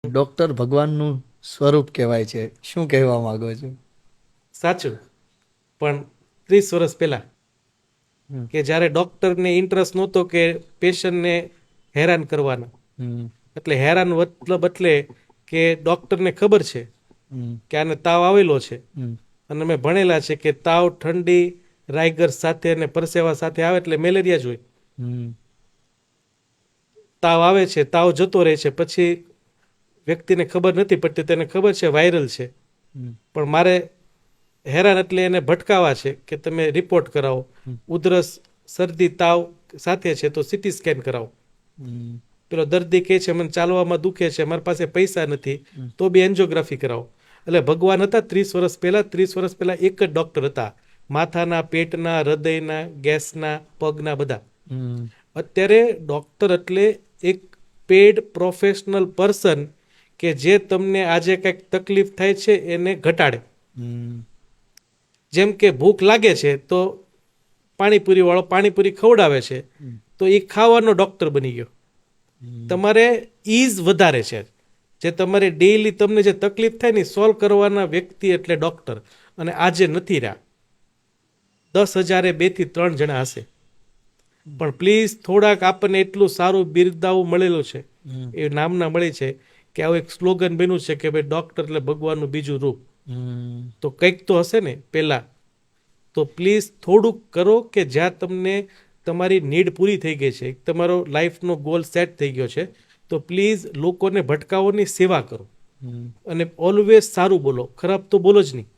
Doctor ભગવાનનું સ્વરૂપ કહેવાય છે. શું કહેવા માંગો છો? સાચું. પણ 30 વર્ષ પહેલા કે જ્યારે ડોક્ટરને ઇન્ટરેસ્ટ નહોતો કે પેશન્ટને હેરાન કરવાના, એટલે હેરાન મતલબ એટલે કે ડોક્ટરને ખબર છે કે આને તાવ આવેલો છે અને અમે ભણેલા છે કે તાવ ઠંડી રાઈગર સાથે અને પરસેવા સાથે આવે એટલે મેલેરિયા જ હોય. તાવ આવે છે, તાવ જતો રહે છે, પછી વ્યક્તિને ખબર નથી પડતી, તેને ખબર છે વાયરલ છે, પણ મારે હેરાન એટલે એને ભટકાવા છે કે તમે રિપોર્ટ કરાવો, ઉધરસ શરદી તાવ સાથે છે તો સીટી સ્કેન કરાવો. પેલો દર્દી કહે છે મને ચાલવામાં દુખે છે, મારી પાસે પૈસા નથી, તો બી એન્જિયોગ્રાફી કરાવો. એટલે ભગવાન હતા 30 વર્ષ પહેલા એક જ ડોક્ટર હતા, માથાના, પેટના, હૃદયના, ગેસના, પગના, બધા. અત્યારે ડોક્ટર એટલે એક પેડ પ્રોફેશનલ પર્સન કે જે તમને આજે કંઈક તકલીફ થાય છે એને ઘટાડે. જેમ કે ભૂખ લાગે છે તો પાણીપુરી વાળો પાણીપુરી ખવડાવે છે તો એ ખાવાનો ડોક્ટર બની ગયો. તમારે ઈઝ વધારે છે, જે તમારે ડેઈલી તમને જે તકલીફ થાય ને સોલ્વ કરવાના વ્યક્તિ એટલે ડોક્ટર. અને આજે નથી રહ્યા. 10,000 2 થી 3 જણા હશે, પણ પ્લીઝ થોડાક આપણને એટલું સારું બિરદાવું મળેલું છે, એ નામના મળી છે કે આવું એક સ્લોગન બન્યું છે કે ભાઈ ડોક્ટર એટલે ભગવાનનું બીજું રૂપ. તો કંઈક તો હશે ને પહેલા. તો પ્લીઝ થોડુંક કરો કે જ્યાં તમને તમારી નીડ પૂરી થઈ ગઈ છે, તમારો લાઈફનો ગોલ સેટ થઈ ગયો છે, તો પ્લીઝ લોકોને ભટકાવોની સેવા કરો અને ઓલવેઝ સારું બોલો, ખરાબ તો બોલો જ નહીં.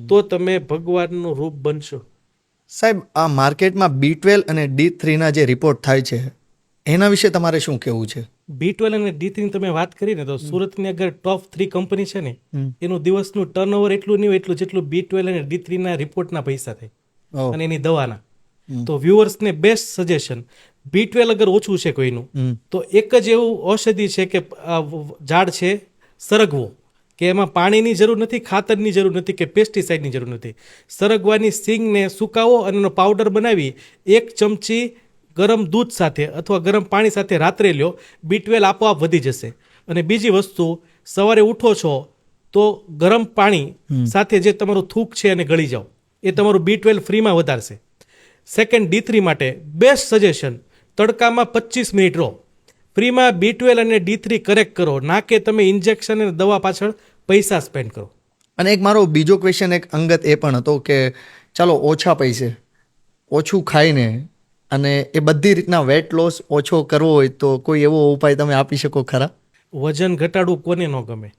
તો તમે ભગવાનનું રૂપ બનશો. સાહેબ, આ માર્કેટમાં B12 અને D3ના જે રિપોર્ટ થાય છે એના વિશે તમારે શું કહેવું છે? B12 અને D3 ની તમે વાત કરી ને, તો સુરતની અગર ટોપ 3 કંપની છે ને, એનું દિવસનું ટર્નઓવર એટલું નહીં હોય જેટલું B12 અને D3 ના રિપોર્ટના પૈસા થાય અને એની દવાના. તો વ્યુઅર્સને બેસ્ટ સજેશન, B12 અગર ઓછું છે કોઈનું, તો એક જ એવું ઔષધિ છે કે ઝાડ છે સરગવો, કે એમાં પાણીની જરૂર નથી, ખાતરની જરૂર નથી કે પેસ્ટિસાઇડની જરૂર નથી. સરગવાની સિંગને સુકાવો અને એનો પાવડર બનાવી 1 ચમચી ગરમ દૂધ સાથે અથવા ગરમ પાણી સાથે રાત્રે લ્યો, B12 આપોઆપ વધી જશે. અને બીજી વસ્તુ, સવારે ઉઠો છો તો ગરમ પાણી સાથે જે તમારું થૂક છે એને ગળી જાઓ, એ તમારું B12 ફ્રીમાં વધારશે. સેકન્ડ, D3 માટે બેસ્ટ સજેશન, તડકામાં 25 મિનિટ રહો, ફ્રીમાં B12 અને D3 કરેક્ટ કરો, ના કે તમે ઇન્જેક્શન અને દવા પાછળ પૈસા સ્પેન્ડ કરો. અને એક મારો બીજો ક્વેશ્ચન એક અંગત એ પણ હતો કે ચાલો ઓછા પૈસે ઓછું ખાઈને અને એ બધી રીતના વેટ લોસ ઓછો કરવો હોય તો કોઈ એવો ઉપાય તમે આપી શકો ખરા? વજન ઘટાડવું કોને ન ગમે?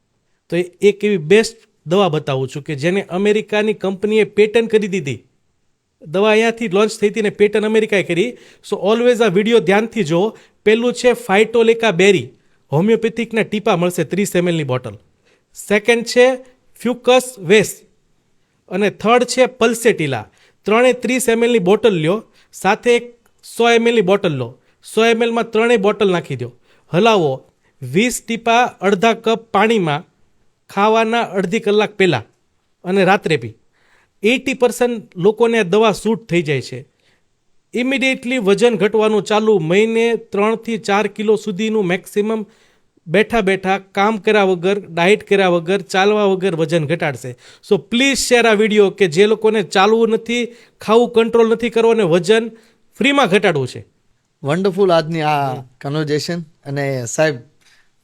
તો એક એવી બેસ્ટ દવા બતાવું છું કે જેને અમેરિકાની કંપનીએ પેટન્ટ કરી દીધી. દવા અહીંયાથી લોન્ચ થઈ હતી ને પેટન્ટ અમેરિકાએ કરી. સો ઓલવેઝ આ વિડીયો ધ્યાનથી જુઓ. પહેલું છે ફાઇટોલેકા બેરી, હોમિયોપેથિકના ટીપા મળશે 30 ml ની બોટલ. સેકન્ડ છે ફ્યુકસ વેસ અને થર્ડ છે પલ્સેટિલા. ત્રણે 30 ml ની બોટલ લ્યો, સાથે એક 100 ml ની બોટલ લો. 100 ml માં ત્રણેય બોટલ નાખી દો, હલાવો, 20 ટીપા અડધા કપ પાણીમાં ખાવાના અડધી કલાક પહેલાં અને રાત્રે પી. 80% લોકોને આ દવા સૂટ થઈ જાય છે. ઇમિડિયેટલી વજન ઘટવાનું ચાલુ. મહિને 3 થી 4 કિલો સુધીનું મેક્સિમમ બેઠા બેઠા કામ કર્યા વગર, ડાયટ કર્યા વગર, ચાલવા વગર વજન ઘટાડશે. સો પ્લીઝ શેર આ વિડીયો કે જે લોકોને ચાલવું નથી, ખાવું કંટ્રોલ નથી કરવો અને વજન ફ્રીમાં ઘટાડવું છે. વન્ડરફુલ આજની આ કન્વર્ઝેશન. અને સાહેબ,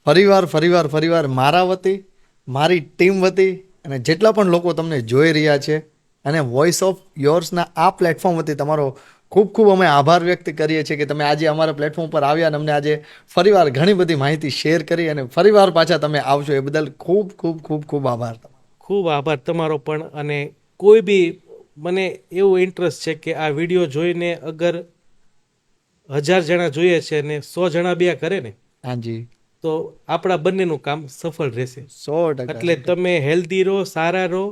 ફરીવાર મારા વતી, મારી ટીમ વતી અને જેટલા પણ લોકો તમને જોઈ રહ્યા છે અને વોઇસ ઓફ યોર્સના આ પ્લેટફોર્મ વતી તમારો ખૂબ ખૂબ અમે આભાર વ્યક્ત કરીએ છીએ કે તમે આજે અમારા પ્લેટફોર્મ પર આવ્યા અને અમને આજે ફરીવાર ઘણી બધી માહિતી શેર કરી અને ફરીવાર પાછા તમે આવશો એ બદલ ખૂબ ખૂબ ખૂબ ખૂબ આભાર. ખૂબ આભાર તમારો પણ. અને કોઈ બી, મને એવું ઇન્ટરેસ્ટ છે કે આ વિડીયો જોઈને અગર 1000 જણા જોઈએ છે અને 100 જણા બી આ કરે ને, હાજી, તો આપણા બંનેનું કામ સફળ રહેશે. 100%. એટલે તમે હેલ્ધી રહો, સારા રહો,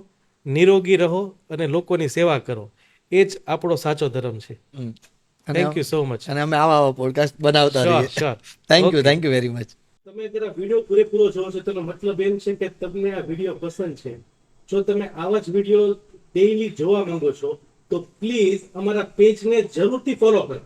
નિરોગી રહો અને લોકોની સેવા કરો. એ જ આપણો સાચો ધર્મ છે. Thank you so much. અને અમે આવા પોડકાસ્ટ બનાવતા રહીએ. Sure. Thank you very much. તમે જરા વિડીયો પૂરેપૂરો જોવો છો તેનો મતલબ એમ છે કે તમને આ વિડીયો પસંદ છે. જો તમે આવા જ વિડીયો ડેઈલી જોવા માંગો છો તો પ્લીઝ અમારા પેજને જરૂરથી ફોલો કરો.